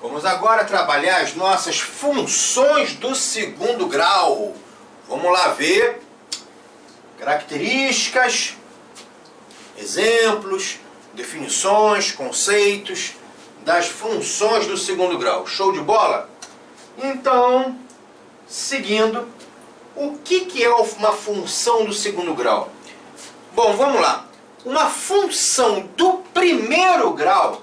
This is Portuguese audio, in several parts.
Vamos agora trabalhar as nossas funções do segundo grau. Vamos lá ver características, exemplos, definições, conceitos das funções do segundo grau. Show de bola? Então, seguindo, o que é uma função do segundo grau? Bom, vamos lá. Uma função do primeiro grau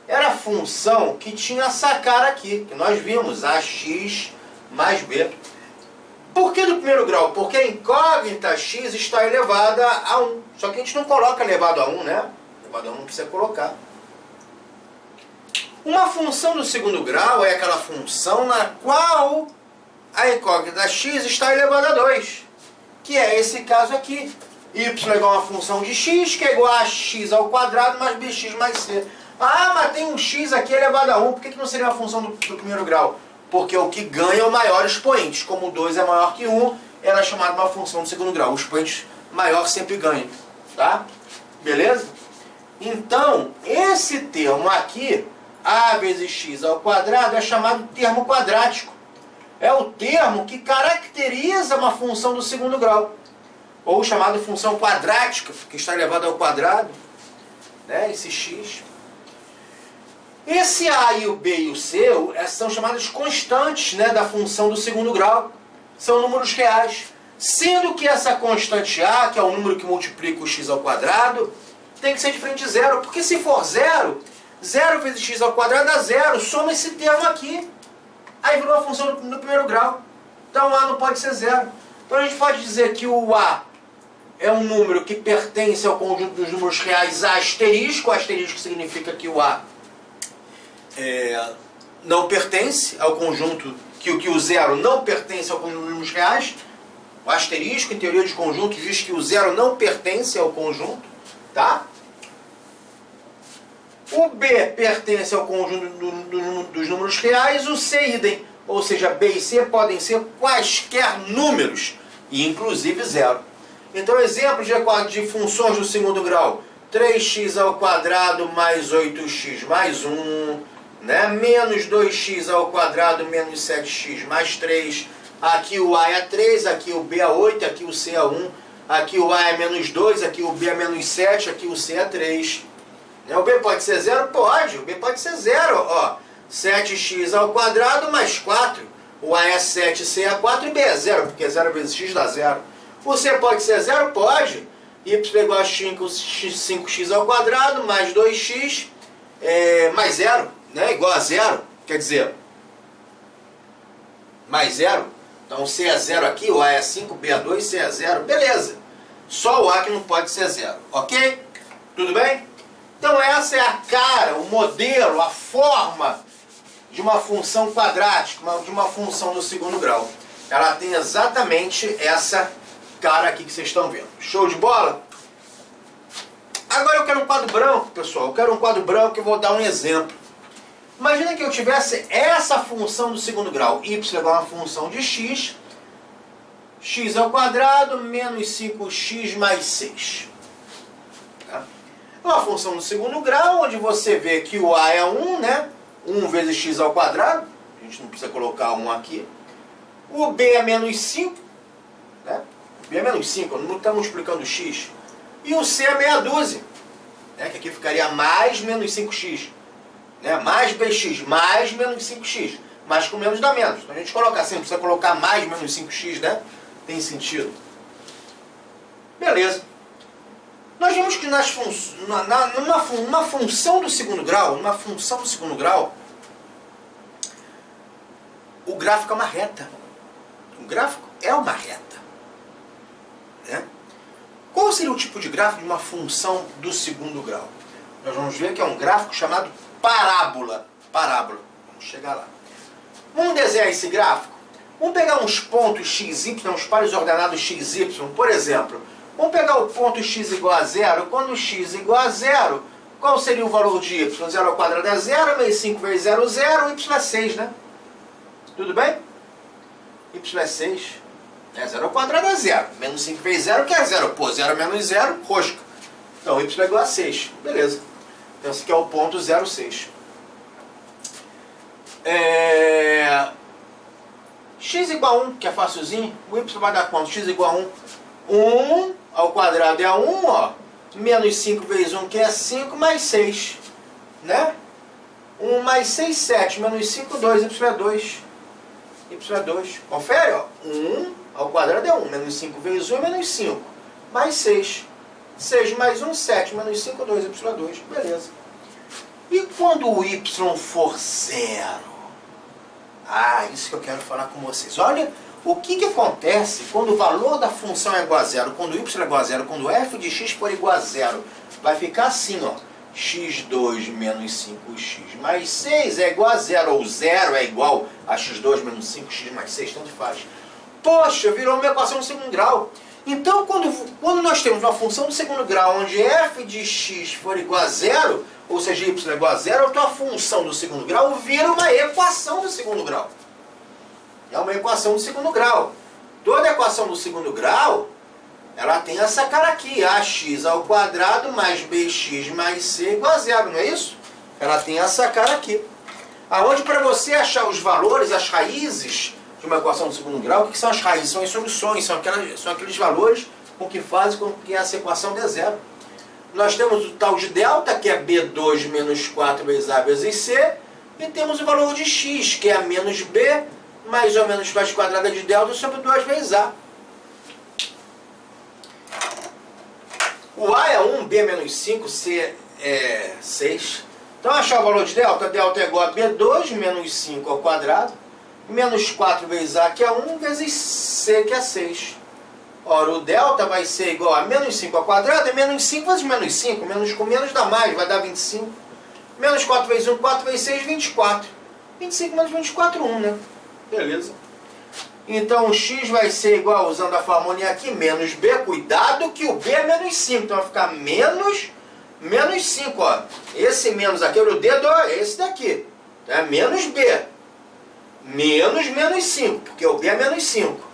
era a função que tinha essa cara aqui, que nós vimos, ax mais b. Por que do primeiro grau? Porque a incógnita x está elevada a 1. Só que a gente não coloca elevado a 1, né? Elevado a 1 não precisa colocar. Uma função do segundo grau é aquela função na qual a incógnita x está elevada a 2. Que é esse caso aqui. Y é igual a uma função de x, que é igual a x ao quadrado mais bx mais c. Ah, mas tem um x aqui elevado a 1. Por que não seria uma função do primeiro grau? Porque o que ganha é o maior expoente. Como 2 é maior que 1, ela é chamada uma função do segundo grau. O expoente maior sempre ganha. Tá? Beleza? Então, esse termo aqui, a vezes x ao quadrado, é chamado termo quadrático. É o termo que caracteriza uma função do segundo grau. Ou chamado função quadrática, que está elevada ao quadrado. Né? Esse x. Esse a e o b e o c são chamadas constantes, né, da função do segundo grau. São números reais. Sendo que essa constante a, que é o número que multiplica o x ao quadrado, tem que ser diferente de zero. Porque se for zero, 0 vezes x ao quadrado dá zero. Soma esse termo aqui. Aí virou uma função do primeiro grau. Então a não pode ser zero. Então a gente pode dizer que o a é um número que pertence ao conjunto dos números reais asterisco. Asterisco significa que o a não pertence ao conjunto, que o zero não pertence ao conjunto dos números reais. O asterisco, em teoria de conjuntos, diz que o zero não pertence ao conjunto. Tá? O b pertence ao conjunto dos números reais, o c idem. Ou seja, b e c podem ser quaisquer números, inclusive zero. Então, exemplos de funções do segundo grau. 3x ao quadrado mais 8x mais 1, né? Menos 2x ao quadrado menos 7x mais 3. Aqui o a é 3, aqui o b é 8, aqui o c é 1. Aqui o a é menos 2, aqui o b é menos 7, aqui o c é 3. O b pode ser zero? Pode. O b pode ser zero. Ó, 7x ao quadrado mais 4. O a é 7, c é 4 e b é zero, porque 0 vezes x dá zero. O c pode ser zero? Pode. Y é igual a 5x ao quadrado mais 2x mais zero, né? Igual a zero. Quer dizer, mais zero. Então c é zero aqui, o a é 5, b é 2, c é zero. Beleza. Só o a que não pode ser zero. Ok? Tudo bem? Então essa é a cara, o modelo, a forma de uma função quadrática, de uma função do segundo grau. Ela tem exatamente essa cara aqui que vocês estão vendo. Show de bola? Agora eu quero um quadro branco, pessoal. Eu quero um quadro branco e vou dar um exemplo. Imagina que eu tivesse essa função do segundo grau. Y igual a uma função de x. X ao quadrado menos 5x mais 6. Tá? É uma função do segundo grau, onde você vê que o a é 1, né? 1 vezes x ao quadrado. A gente não precisa colocar 1 aqui. O b é menos 5. Né? O b é menos 5, não estamos multiplicando x. E o c é meia dúzia. Né? Que aqui ficaria mais menos 5x. Né? Mais bx, mais menos 5x. Mais com menos dá menos. Então a gente coloca assim, precisa colocar mais menos 5x, né? Tem sentido. Beleza. Nós vimos que numa função do segundo grau, o gráfico é uma reta. O gráfico é uma reta. Né? Qual seria o tipo de gráfico de uma função do segundo grau? Nós vamos ver que é um gráfico chamado parábola. Parábola. Vamos chegar lá. Vamos desenhar esse gráfico? Vamos pegar uns pontos x, y, uns pares ordenados x, y, por exemplo. Vamos pegar o ponto x igual a zero. Quando x igual a zero, qual seria o valor de y? 0 ao quadrado é zero, menos 5 vezes 0, 0, y é 6, né? Tudo bem? Y é 6. 0 ao quadrado é zero. Menos 5 vezes 0, que é zero. Pô, 0 menos 0, rosca. Então, y é igual a 6. Beleza. Então, esse aqui é o ponto 0,6. X igual a 1, que é facilzinho. O y vai dar quanto? X igual a 1. 1 ao quadrado é 1, ó. Menos 5 vezes 1, que é 5, mais 6. Né? 1 mais 6, 7. Menos 5, 2. Y é 2. Y é 2. Confere, ó. 1 ao quadrado é 1. Menos 5 vezes 1 é menos 5. Mais 6. 6 mais 1, 7. Menos 5, 2. Y é 2. Beleza. E quando o y for 0? Isso que eu quero falar com vocês. Olha o que acontece quando o valor da função é igual a 0, quando o y é igual a 0, quando f de x for igual a 0. Vai ficar assim, ó. x2 menos 5x mais 6 é igual a 0, ou 0 é igual a x2 menos 5x mais 6, tanto faz. Poxa, virou uma equação de segundo grau. Então, quando nós temos uma função de segundo grau, onde f de x for igual a 0, ou seja, y é igual a 0, então a função do segundo grau vira uma equação do segundo grau. É uma equação do segundo grau. Toda equação do segundo grau, ela tem essa cara aqui, ax ao quadrado mais bx mais c igual a 0, não é isso? Ela tem essa cara aqui. Aonde para você achar os valores, as raízes de uma equação do segundo grau, o que são as raízes? São as soluções, são aqueles valores com que fazem com que essa equação dê 0. Nós temos o tal de delta, que é b2 menos 4 vezes a vezes c, e temos o valor de x, que é menos b mais ou menos raiz quadrada de delta sobre 2 vezes a. O a é 1, b é menos 5, c é 6. Então, achar o valor de delta, delta é igual a b2 menos 5 ao quadrado, menos 4 vezes a, que é 1, vezes c, que é 6. Ora, o delta vai ser igual a menos 5 ao quadrado, é menos 5 vezes menos 5. Menos com menos dá mais, vai dar 25. Menos 4 vezes 1, 4 vezes 6, 24. 25 menos 24, 1, né? Beleza. Então, o x vai ser igual, usando a fórmula aqui, menos b. Cuidado que o b é menos 5. Então, vai ficar menos 5, ó. Esse menos aqui, olha o dedo, ó, é esse daqui. É menos b. Menos 5, porque o b é menos 5.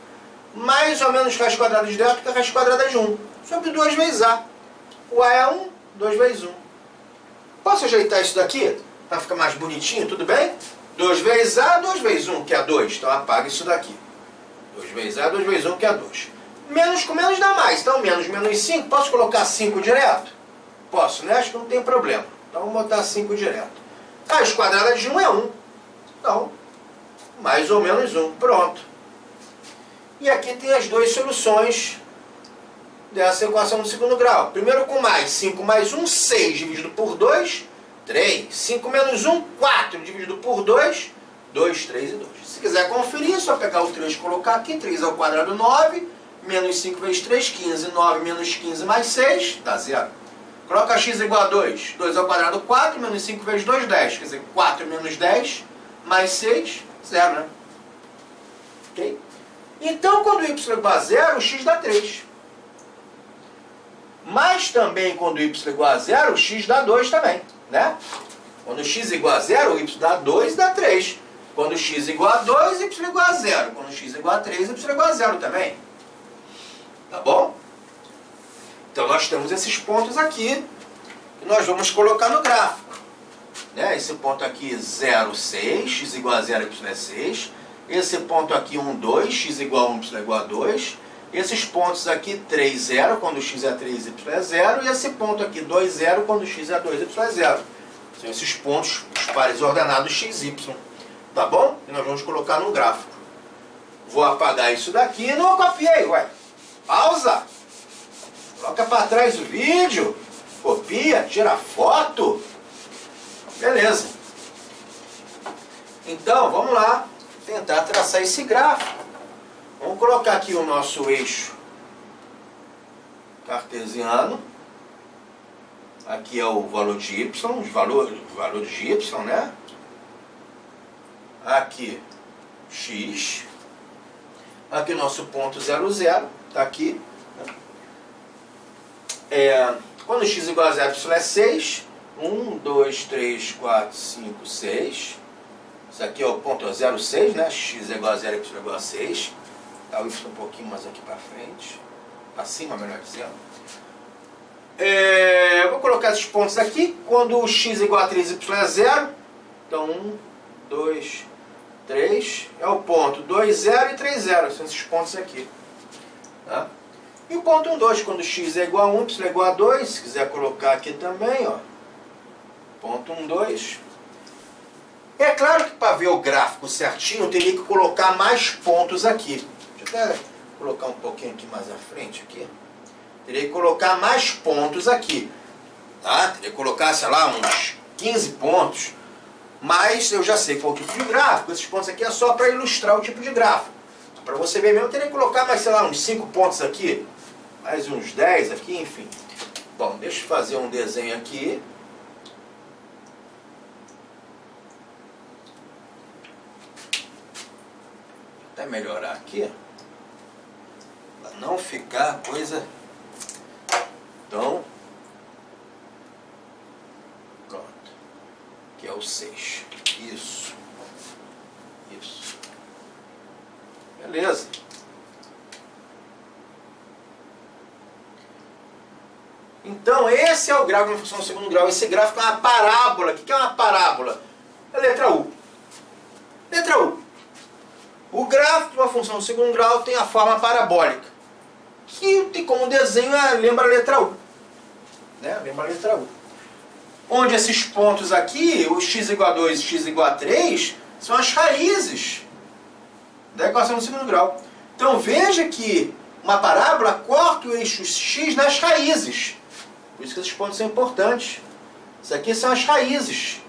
Mais ou menos raiz quadrada de delta, que é raiz quadrada de 1. Sobre 2 vezes a. O a é 1, 2 vezes 1. Posso ajeitar isso daqui? Para ficar mais bonitinho, tudo bem? 2 vezes a, 2 vezes 1, que é 2. Então apaga isso daqui. 2 vezes a, 2 vezes 1, que é 2. Menos com menos dá mais. Então menos 5. Posso colocar 5 direto? Posso, né? Acho que não tem problema. Então vamos botar 5 direto. Raiz quadrada de 1 é 1. Então, mais ou menos 1. Pronto. E aqui tem as duas soluções dessa equação do segundo grau. Primeiro com mais. 5 mais 1, 6 dividido por 2, 3. 5 menos 1, 4 dividido por 2, 2, 3 e 2. Se quiser conferir, é só pegar o 3 e colocar aqui. 3 ao quadrado, 9. Menos 5 vezes 3, 15. 9 menos 15 mais 6, dá 0. Coloca x igual a 2. 2 ao quadrado, 4. Menos 5 vezes 2, 10. Quer dizer, 4 menos 10 mais 6, 0, né? Ok? Então, quando o y é igual a 0, o x dá 3. Mas também, quando o y é igual a 0, o x dá 2 também, né? Quando o x é igual a 0, o y dá 2 e dá 3. Quando o x é igual a 2, o y é igual a 0. Quando o x é igual a 3, o y é igual a 0 também. Tá bom? Então, nós temos esses pontos aqui que nós vamos colocar no gráfico. Né? Esse ponto aqui, 0, 6, x igual a 0, y é 6. Esse ponto aqui, 1, 2, x igual a 1, y igual a 2. Esses pontos aqui, 3, 0, quando x é 3, y é 0. E esse ponto aqui, 2, 0, quando x é 2, y é 0. São esses pontos, os pares ordenados x, y. Tá bom? E nós vamos colocar no gráfico. Vou apagar isso daqui. Não copiei, ué. Pausa. Coloca para trás o vídeo. Copia, tira foto. Beleza. Então, vamos lá. Tentar traçar esse gráfico. Vamos colocar aqui o nosso eixo cartesiano. Aqui é o valor de y, o valor de y, né? Aqui, x. Aqui nosso ponto 0, 0. Está aqui. Quando x igual a 0, y é 6. 1, 2, 3, 4, 5, 6. Isso aqui é o ponto 0, 6, né? X é igual a 0, y é igual a 6. Tá o y um pouquinho mais aqui para frente. Para cima, melhor dizendo. Vou colocar esses pontos aqui. Quando o x é igual a 3, y é 0. Então, 1, 2, 3, é o ponto 2, 0 e 3, 0, são esses pontos aqui. Tá? E o ponto 1, 2, quando x é igual a 1, y é igual a 2, se quiser colocar aqui também, ó, ponto 1, 2. É claro que para ver o gráfico certinho, eu teria que colocar mais pontos aqui. Deixa eu até colocar um pouquinho aqui mais à frente, aqui. Teria que colocar mais pontos aqui. Tá? Teria que colocar, sei lá, uns 15 pontos. Mas eu já sei qual é o tipo de gráfico. Esses pontos aqui é só para ilustrar o tipo de gráfico. Para você ver mesmo, eu teria que colocar mais, sei lá, uns 5 pontos aqui. Mais uns 10 aqui, enfim. Bom, deixa eu fazer um desenho aqui. Até melhorar aqui. Para não ficar coisa tão... Pronto. Aqui é o 6. Isso. Isso. Beleza. Então, esse é o gráfico de uma função de segundo grau. Esse gráfico é uma parábola. O que é uma parábola? É a letra U. Letra U. O gráfico de uma função de segundo grau tem a forma parabólica, que tem como desenho, lembra a letra U. Né? Lembra a letra U. Onde esses pontos aqui, o x igual a 2 e x igual a 3, são as raízes da equação do segundo grau. Então veja que uma parábola corta o eixo x nas raízes. Por isso que esses pontos são importantes. Isso aqui são as raízes.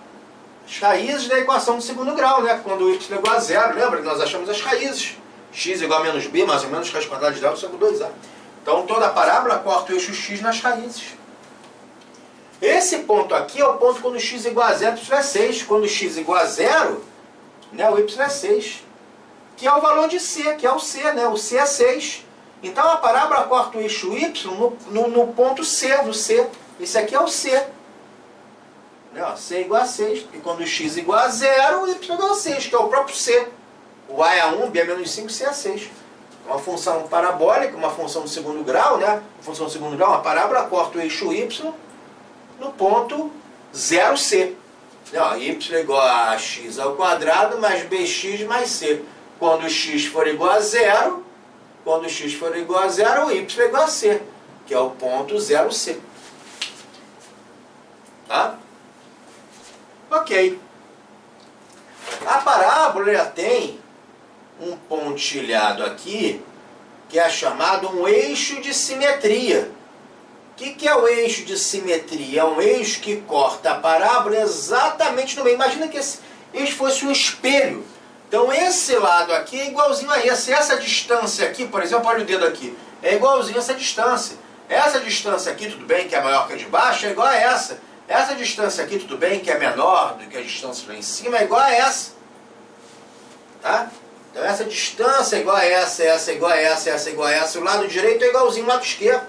As raízes da equação do segundo grau, né? Quando o y é igual a 0, lembra que nós achamos as raízes. X igual a menos b, mais ou menos, raiz quadrada de delta sobre 2a. Então toda a parábola corta o eixo x nas raízes. Esse ponto aqui é o ponto quando x é igual a 0, y é 6. Quando x é igual a 0, né, o y é 6. Que é o valor de c, que é o c, né? O c é 6. Então a parábola corta o eixo y no ponto c, do c. Esse aqui é o c. Né? Ó, c é igual a 6. E quando o x é igual a 0, o y é igual a 6, que é o próprio c. O a é 1, b é menos 5, c é 6. Uma função parabólica, uma função do segundo grau, né? Uma função do segundo grau, uma parábola corta o eixo y no ponto 0c. Não, y é igual a x ao quadrado mais bx mais c. Quando x for igual a 0, quando x for igual a 0, o y é igual a c, que é o ponto 0c. Tá? Ok. A parábola ela tem um pontilhado aqui, que é chamado um eixo de simetria. O que é o eixo de simetria? É um eixo que corta a parábola exatamente no meio. Imagina que esse eixo fosse um espelho. Então esse lado aqui é igualzinho a esse. Essa distância aqui, por exemplo, olha o dedo aqui, é igualzinho a essa distância. Essa distância aqui, tudo bem que é maior que a de baixo, é igual a essa. Essa distância aqui, tudo bem que é menor do que a distância lá em cima, é igual a essa. Tá? Então essa distância é igual a essa é igual a essa é igual a essa. O lado direito é igualzinho ao lado esquerdo.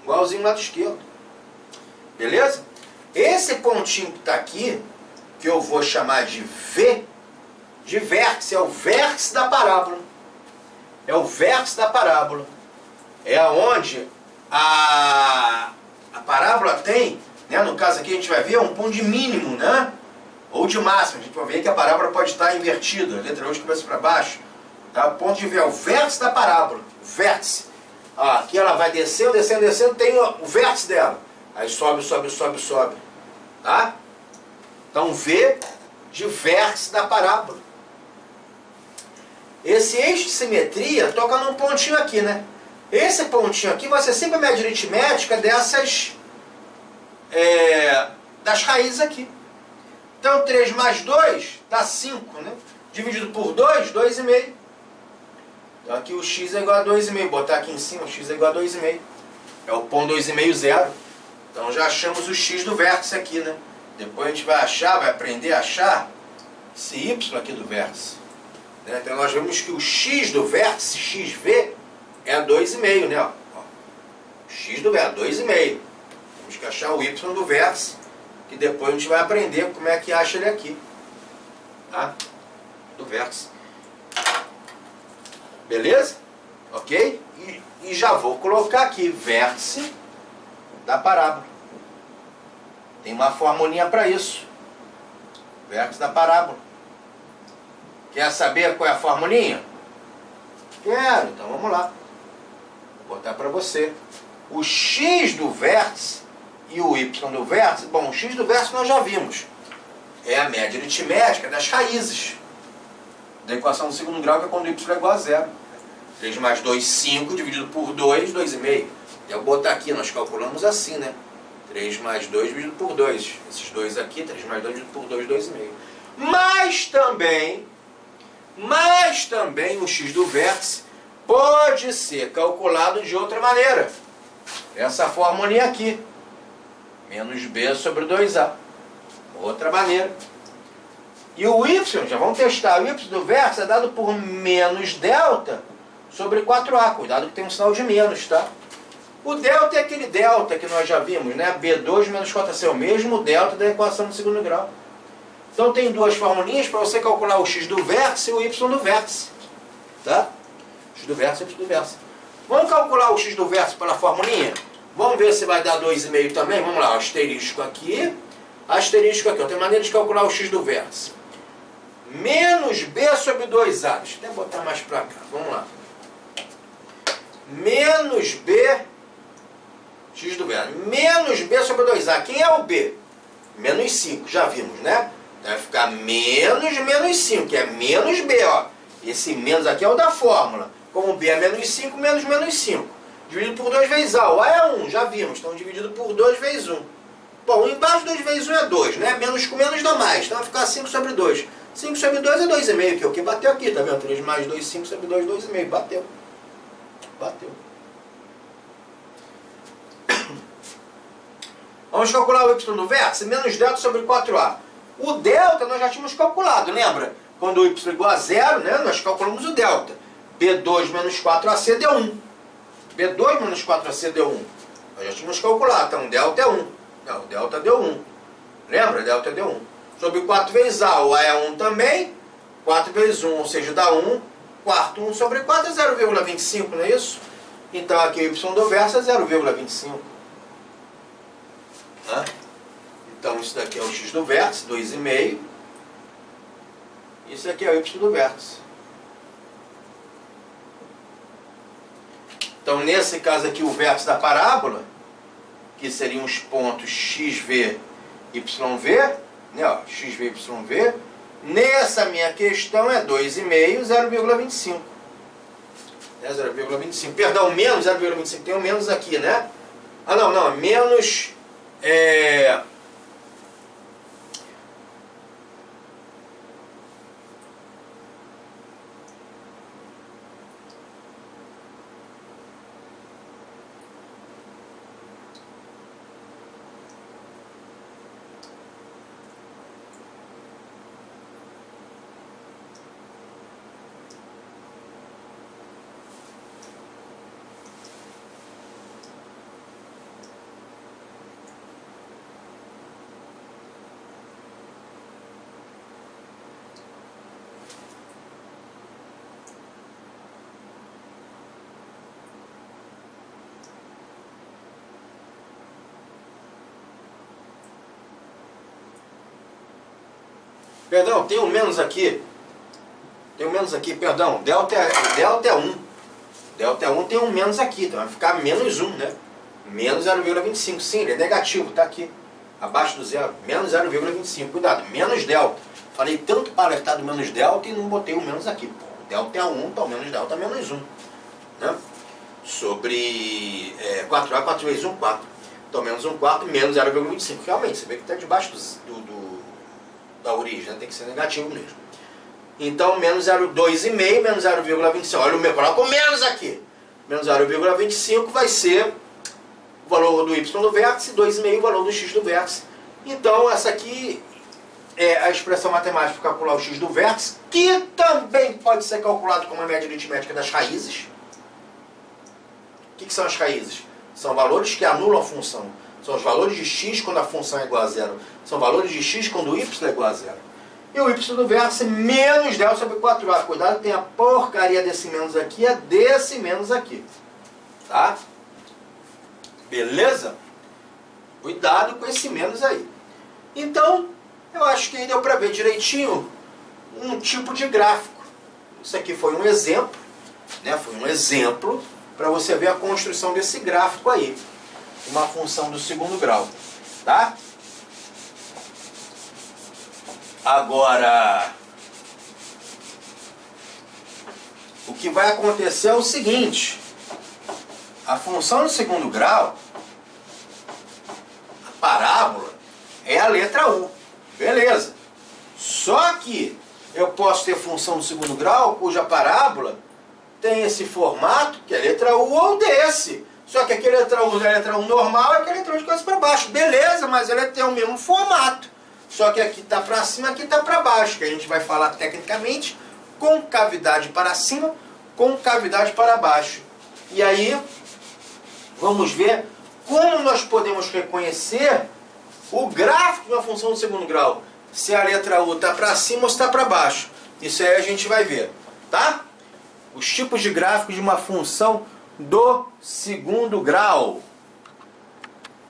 Igualzinho ao lado esquerdo. Beleza? Esse pontinho que está aqui, que eu vou chamar de V, de vértice, é o vértice da parábola. É o vértice da parábola. É onde a parábola tem, né, no caso aqui a gente vai ver, um ponto de mínimo, né? Ou de máximo. A gente vai ver que a parábola pode estar invertida, a letra U de cabeça para baixo. Tá? O ponto de V é o vértice da parábola. O vértice. Aqui ela vai descendo, descendo, descendo, tem o vértice dela. Aí sobe, sobe, sobe, sobe. Tá? Então V de vértice da parábola. Esse eixo de simetria toca num pontinho aqui, né? Esse pontinho aqui vai ser sempre a média aritmética dessas... das raízes aqui. Então 3 mais 2 dá 5, né? Dividido por 2, 2,5. Então aqui o x é igual a 2,5. Botar aqui em cima, o x é igual a 2,5. É o ponto 2,5, 0. Então já achamos o x do vértice aqui, né? Depois a gente vai achar, vai aprender a achar esse y aqui do vértice. Né? Então nós vemos que o x do vértice, xv, é 2,5, né? Ó, o x do vértice, 2,5. Temos que achar o y do vértice, que depois a gente vai aprender como é que acha ele aqui. Tá? Do vértice. Beleza? Ok? E já vou colocar aqui, vértice da parábola. Tem uma formulinha para isso. vértice da parábola. Quer saber qual é a formulinha? Quero, então vamos lá. Vou botar para você. O x do vértice e o y do vértice, bom, o x do vértice nós já vimos. É a média aritmética das raízes da equação do segundo grau, que é quando y é igual a zero. 3 mais 2, 5, dividido por 2, 2,5. Eu vou botar aqui, nós calculamos assim, né? 3 mais 2 dividido por 2. Esses dois aqui, 3 mais 2 dividido por 2, 2,5. Mas também o x do vértice pode ser calculado de outra maneira. Essa formulinha aqui. Menos b sobre 2a. Outra maneira. E o y, já vamos testar. O y do vértice é dado por menos delta sobre 4a. Cuidado que tem um sinal de menos, tá? O delta é aquele delta que nós já vimos, né? B2 menos 4ac, o mesmo delta da equação do segundo grau. Então tem duas formulinhas para você calcular o x do vértice e o y do vértice. Tá? X do vértice e y do vértice. Vamos calcular o x do vértice pela formulinha? Vamos ver se vai dar 2,5 também. Vamos lá, asterisco aqui, asterisco aqui. Tem maneira de calcular o x do vértice. Menos b sobre 2a. Deixa eu até botar mais para cá. Vamos lá. Menos b, x do vértice. Menos b sobre 2a. Quem é o b? Menos 5, já vimos, né? Vai ficar menos 5, que é menos b, ó. Esse menos aqui é o da fórmula. Como b é menos 5, menos 5. Dividido por 2 vezes a. O a é 1, já vimos. Então, dividido por 2 vezes 1. Bom, embaixo 2 vezes 1 é 2, né? Menos com menos dá mais. Então, vai ficar 5 sobre 2. 5 sobre 2 é 2,5, que é o que bateu aqui, tá vendo? 3 mais 2, 5 sobre 2, 2,5. Bateu. Bateu. Vamos calcular o y do vértice? Menos delta sobre 4a. O delta nós já tínhamos calculado, lembra? Quando o y é igual a zero, né, nós calculamos o delta. B2 menos 4ac deu 1. B2 menos 4ac deu 1. Nós já tínhamos calculado, então o delta é 1. Não, o delta deu 1. Lembra? O delta deu 1. Sobre 4 vezes a, o a é 1 também. 4 vezes 1, ou seja, dá 1. Quarto, 1 sobre 4 é 0,25, não é isso? Então aqui o y do vértice é 0,25. Tá? Então isso daqui é o x do vértice, 2,5. Isso aqui é o y do vértice. Então nesse caso aqui o vértice da parábola, que seriam os pontos xv, yv, né, ó, xv, yv, nessa minha questão é 2,5, 0,25. É 0,25. Perdão, menos 0,25. Tem um menos aqui, né? Ah, não, menos... Perdão, tem um menos aqui. Tem um menos aqui, perdão. Delta é 1. Delta é 1 tem um menos aqui. Então vai ficar menos 1, né? Menos 0,25. Sim, ele é negativo, tá aqui. Abaixo do zero. Menos 0,25. Cuidado, menos delta. Falei tanto para alertar do menos delta e não botei o menos aqui. Pô, delta é 1, então menos delta é menos 1. Né? Sobre 4A, 4 vezes 1, 4. Então menos 1 quarto, menos 0,25. Realmente, você vê que está debaixo da origem, né? Tem que ser negativo mesmo. Então, menos 2,5, menos 0,25. Olha o meu, coloca o menos aqui. Menos 0,25 vai ser o valor do y do vértice, 2,5 o valor do x do vértice. Então, essa aqui é a expressão matemática para calcular o x do vértice, que também pode ser calculado como a média aritmética das raízes. O que são as raízes? São valores que anulam a função. São os valores de x quando a função é igual a zero. São valores de x quando o y é igual a zero. E o y do vértice menos delta sobre 4a. Cuidado, tem a porcaria desse menos aqui, é desse menos aqui. Tá? Beleza? Cuidado com esse menos aí. Então, Eu acho que aí deu para ver direitinho um tipo de gráfico. Isso aqui foi um exemplo, né? Foi um exemplo para você ver a construção desse gráfico aí. Uma função do segundo grau, tá? Agora, o que vai acontecer é o seguinte. A função do segundo grau, a parábola, é a letra U. Beleza. Só que eu posso ter função do segundo grau cuja parábola tem esse formato, que é a letra U, ou desse. Só que aqui a letra U é a letra U normal, aqui a letra U de cabeça para baixo. Beleza, mas ela tem o mesmo formato. Só que aqui está para cima, aqui está para baixo, que a gente vai falar tecnicamente concavidade para cima, concavidade para baixo. E aí, vamos ver como nós podemos reconhecer o gráfico de uma função do segundo grau. Se a letra U está para cima ou está para baixo. Isso aí a gente vai ver, tá? Os tipos de gráficos de uma função do segundo grau.